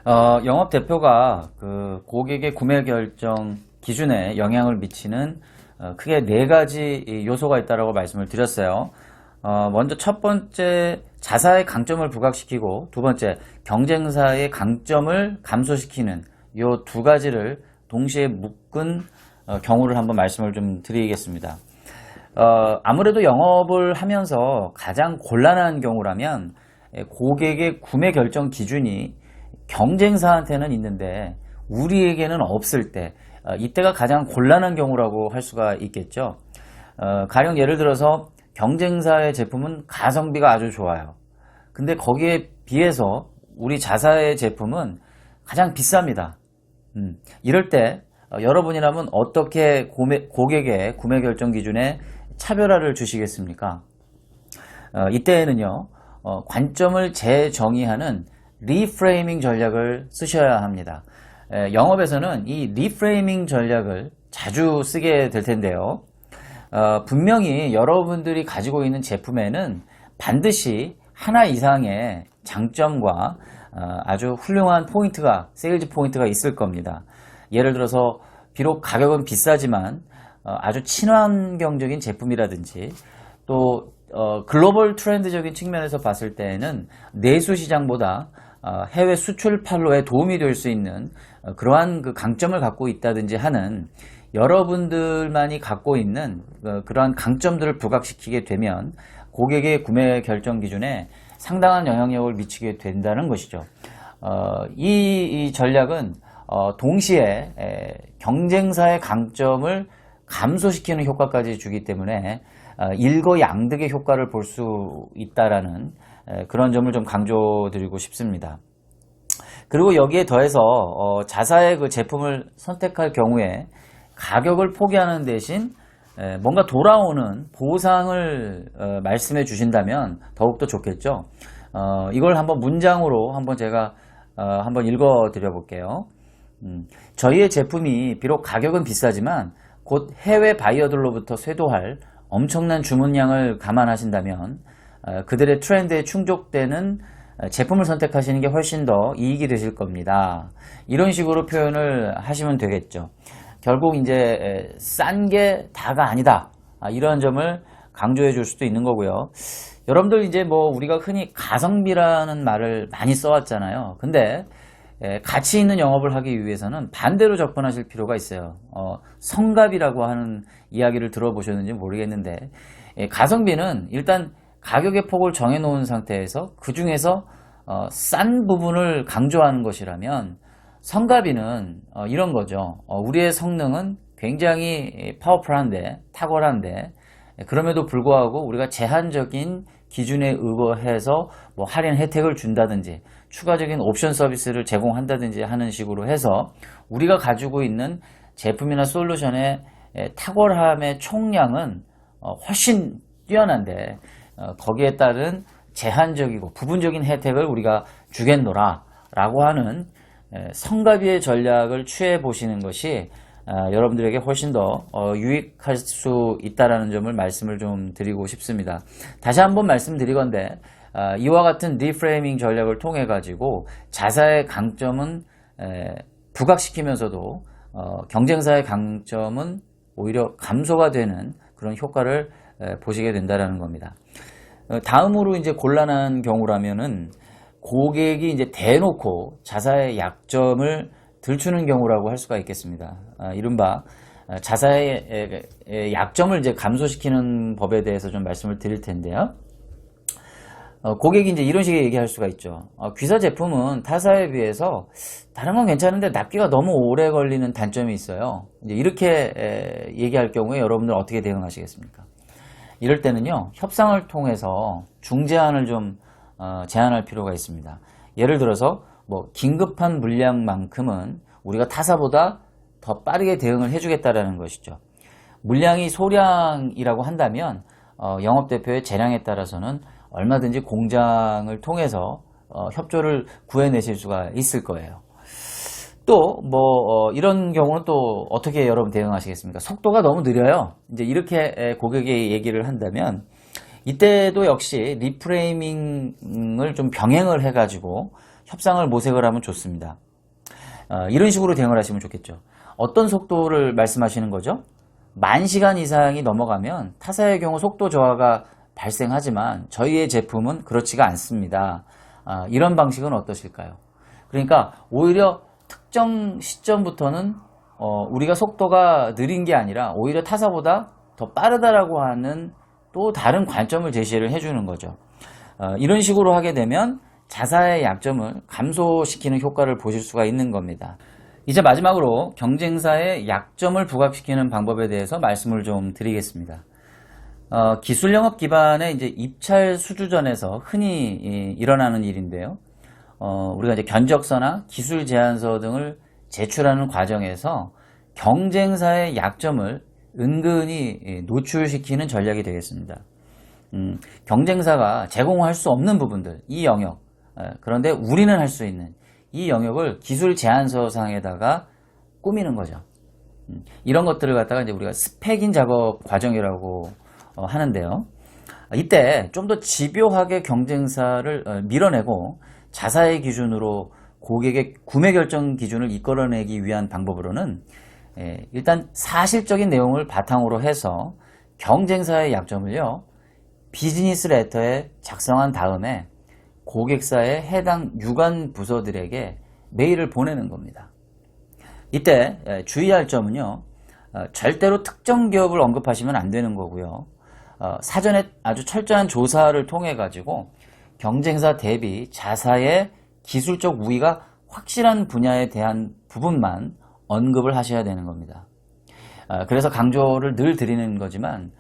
영업 대표가 그 고객의 구매 결정 기준에 영향을 미치는 크게 네 가지 요소가 있다고 말씀을 드렸어요. 먼저 첫 번째 자사의 강점을 부각시키고 두 번째 경쟁사의 강점을 감소시키는 요 두 가지를 동시에 묶은 경우를 한번 말씀을 좀 드리겠습니다. 아무래도 영업을 하면서 가장 곤란한 경우라면 고객의 구매 결정 기준이 경쟁사한테는 있는데 우리에게는 없을 때 이때가 가장 곤란한 경우라고 할 수가 있겠죠. 가령 예를 들어서 경쟁사의 제품은 가성비가 아주 좋아요. 근데 거기에 비해서 우리 자사의 제품은 가장 비쌉니다. 이럴 때 여러분이라면 어떻게 고객의 구매 결정 기준에 차별화를 주시겠습니까? 이때에는요, 관점을 재정의하는 리프레이밍 전략을 쓰셔야 합니다. 영업에서는 이 리프레이밍 전략을 자주 쓰게 될 텐데요. 분명히 여러분들이 가지고 있는 제품에는 반드시 하나 이상의 장점과 아주 훌륭한 포인트가, 세일즈 포인트가 있을 겁니다. 예를 들어서 비록 가격은 비싸지만 아주 친환경적인 제품이라든지 또 글로벌 트렌드적인 측면에서 봤을 때에는 내수 시장보다 해외 수출 판로에 도움이 될 수 있는 그러한 그 강점을 갖고 있다든지 하는 여러분들만이 갖고 있는 그러한 강점들을 부각시키게 되면 고객의 구매 결정 기준에 상당한 영향력을 미치게 된다는 것이죠. 이 전략은 동시에 경쟁사의 강점을 감소시키는 효과까지 주기 때문에 일거양득의 효과를 볼 수 있다라는 그런 점을 좀 강조드리고 싶습니다. 그리고 여기에 더해서 자사의 그 제품을 선택할 경우에 가격을 포기하는 대신 뭔가 돌아오는 보상을 말씀해 주신다면 더욱더 좋겠죠. 이걸 한번 문장으로 한번 제가 한번 읽어 드려 볼게요. 저희의 제품이 비록 가격은 비싸지만 곧 해외 바이어들로부터 쇄도할 엄청난 주문량을 감안하신다면 그들의 트렌드에 충족되는 제품을 선택하시는 게 훨씬 더 이익이 되실 겁니다. 이런 식으로 표현을 하시면 되겠죠. 결국 이제 싼 게 다가 아니다. 이런 점을 강조해 줄 수도 있는 거고요. 여러분들 이제 뭐 우리가 흔히 가성비라는 말을 많이 써왔잖아요. 근데 가치 있는 영업을 하기 위해서는 반대로 접근하실 필요가 있어요. 성갑이라고 하는 이야기를 들어보셨는지 모르겠는데 가성비는 일단 가격의 폭을 정해놓은 상태에서 그 중에서 싼 부분을 강조하는 것이라면 성가비는 이런 거죠. 우리의 성능은 굉장히 파워풀한데 탁월한데 그럼에도 불구하고 우리가 제한적인 기준에 의거해서 뭐 할인 혜택을 준다든지 추가적인 옵션 서비스를 제공한다든지 하는 식으로 해서 우리가 가지고 있는 제품이나 솔루션의 탁월함의 총량은 훨씬 뛰어난데 거기에 따른 제한적이고 부분적인 혜택을 우리가 주겠노라 라고 하는 성가비의 전략을 취해 보시는 것이 여러분들에게 훨씬 더 유익할 수 있다는 점을 말씀을 좀 드리고 싶습니다. 다시 한번 말씀드리건대 이와 같은 리프레이밍 전략을 통해 가지고 자사의 강점은 부각시키면서도 경쟁사의 강점은 오히려 감소가 되는 그런 효과를 보시게 된다는 겁니다. 다음으로 이제 곤란한 경우라면은 고객이 이제 대놓고 자사의 약점을 들추는 경우라고 할 수가 있겠습니다. 이른바 자사의 약점을 이제 감소시키는 법에 대해서 좀 말씀을 드릴 텐데요. 고객이 이제 이런 식의 얘기할 수가 있죠. 귀사 제품은 타사에 비해서 다른 건 괜찮은데 납기가 너무 오래 걸리는 단점이 있어요. 이제 이렇게 얘기할 경우에 여러분들 어떻게 대응하시겠습니까? 이럴 때는요, 협상을 통해서 중재안을 좀 제안할 필요가 있습니다. 예를 들어서 뭐 긴급한 물량만큼은 우리가 타사보다 더 빠르게 대응을 해주겠다라는 것이죠. 물량이 소량이라고 한다면 영업대표의 재량에 따라서는 얼마든지 공장을 통해서 협조를 구해내실 수가 있을 거예요. 또 뭐 이런 경우는 또 어떻게 여러분 대응하시겠습니까? 속도가 너무 느려요. 이제 이렇게 고객이 얘기를 한다면 이때도 역시 리프레이밍을 좀 병행을 해가지고 협상을 모색을 하면 좋습니다. 이런 식으로 대응을 하시면 좋겠죠. 어떤 속도를 말씀하시는 거죠? 10,000시간 이상이 넘어가면 타사의 경우 속도 저하가 발생하지만 저희의 제품은 그렇지가 않습니다. 이런 방식은 어떠실까요? 그러니까 오히려 특정 시점부터는 우리가 속도가 느린 게 아니라 오히려 타사보다 더 빠르다라고 하는 또 다른 관점을 제시를 해주는 거죠. 이런 식으로 하게 되면 자사의 약점을 감소시키는 효과를 보실 수가 있는 겁니다. 이제 마지막으로 경쟁사의 약점을 부각시키는 방법에 대해서 말씀을 좀 드리겠습니다. 기술 영업 기반의 이제 입찰 수주전에서 흔히 일어나는 일인데요. 우리가 이제 견적서나 기술 제안서 등을 제출하는 과정에서 경쟁사의 약점을 은근히 노출시키는 전략이 되겠습니다. 경쟁사가 제공할 수 없는 부분들, 이 영역, 그런데 우리는 할 수 있는 이 영역을 기술 제안서상에다가 꾸미는 거죠. 이런 것들을 갖다가 이제 우리가 스펙인 작업 과정이라고 하는데요. 이때 좀 더 집요하게 경쟁사를 밀어내고 자사의 기준으로 고객의 구매 결정 기준을 이끌어내기 위한 방법으로는 일단 사실적인 내용을 바탕으로 해서 경쟁사의 약점을요, 비즈니스 레터에 작성한 다음에 고객사의 해당 유관 부서들에게 메일을 보내는 겁니다. 이때 주의할 점은요, 절대로 특정 기업을 언급하시면 안 되는 거고요. 사전에 아주 철저한 조사를 통해 가지고 경쟁사 대비 자사의 기술적 우위가 확실한 분야에 대한 부분만 언급을 하셔야 되는 겁니다. 그래서 강조를 늘 드리는 거지만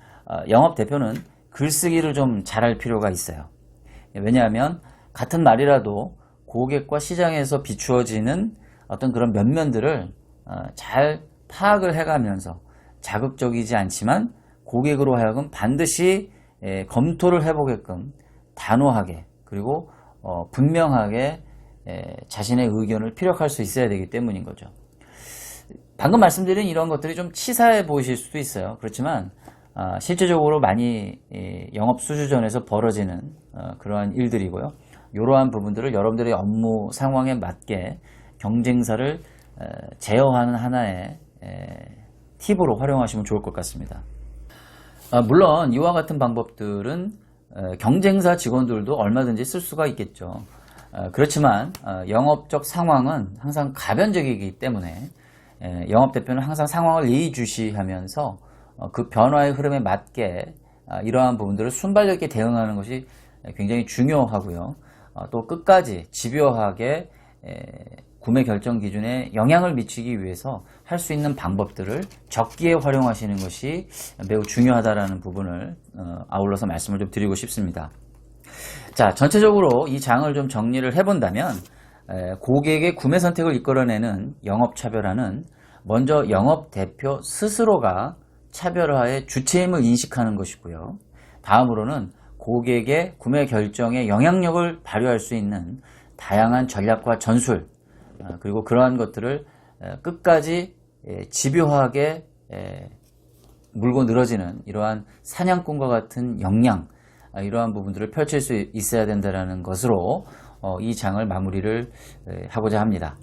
영업 대표는 글쓰기를 좀 잘할 필요가 있어요. 왜냐하면 같은 말이라도 고객과 시장에서 비추어지는 어떤 그런 면면들을 잘 파악을 해가면서 자극적이지 않지만 고객으로 하여금 반드시 검토를 해보게끔 단호하게 그리고 분명하게 자신의 의견을 피력할 수 있어야 되기 때문인 거죠. 방금 말씀드린 이런 것들이 좀 치사해 보이실 수도 있어요. 그렇지만 실제적으로 많이 영업 수주전에서 벌어지는 그러한 일들이고요. 이러한 부분들을 여러분들의 업무 상황에 맞게 경쟁사를 제어하는 하나의 팁으로 활용하시면 좋을 것 같습니다. 물론 이와 같은 방법들은 경쟁사 직원들도 얼마든지 쓸 수가 있겠죠. 그렇지만 영업적 상황은 항상 가변적이기 때문에 영업대표는 항상 상황을 예의주시하면서 그 변화의 흐름에 맞게 이러한 부분들을 순발력 있게 대응하는 것이 굉장히 중요하고요. 또 끝까지 집요하게 구매 결정 기준에 영향을 미치기 위해서 할 수 있는 방법들을 적기에 활용하시는 것이 매우 중요하다는 부분을 아울러서 말씀을 좀 드리고 싶습니다. 자, 전체적으로 이 장을 좀 정리를 해본다면 고객의 구매 선택을 이끌어내는 영업차별화는 먼저 영업대표 스스로가 차별화의 주체임을 인식하는 것이고요. 다음으로는 고객의 구매 결정에 영향력을 발휘할 수 있는 다양한 전략과 전술, 그리고 그러한 것들을 끝까지 집요하게 물고 늘어지는 이러한 사냥꾼과 같은 역량, 이러한 부분들을 펼칠 수 있어야 된다는 것으로 이 장을 마무리를 하고자 합니다.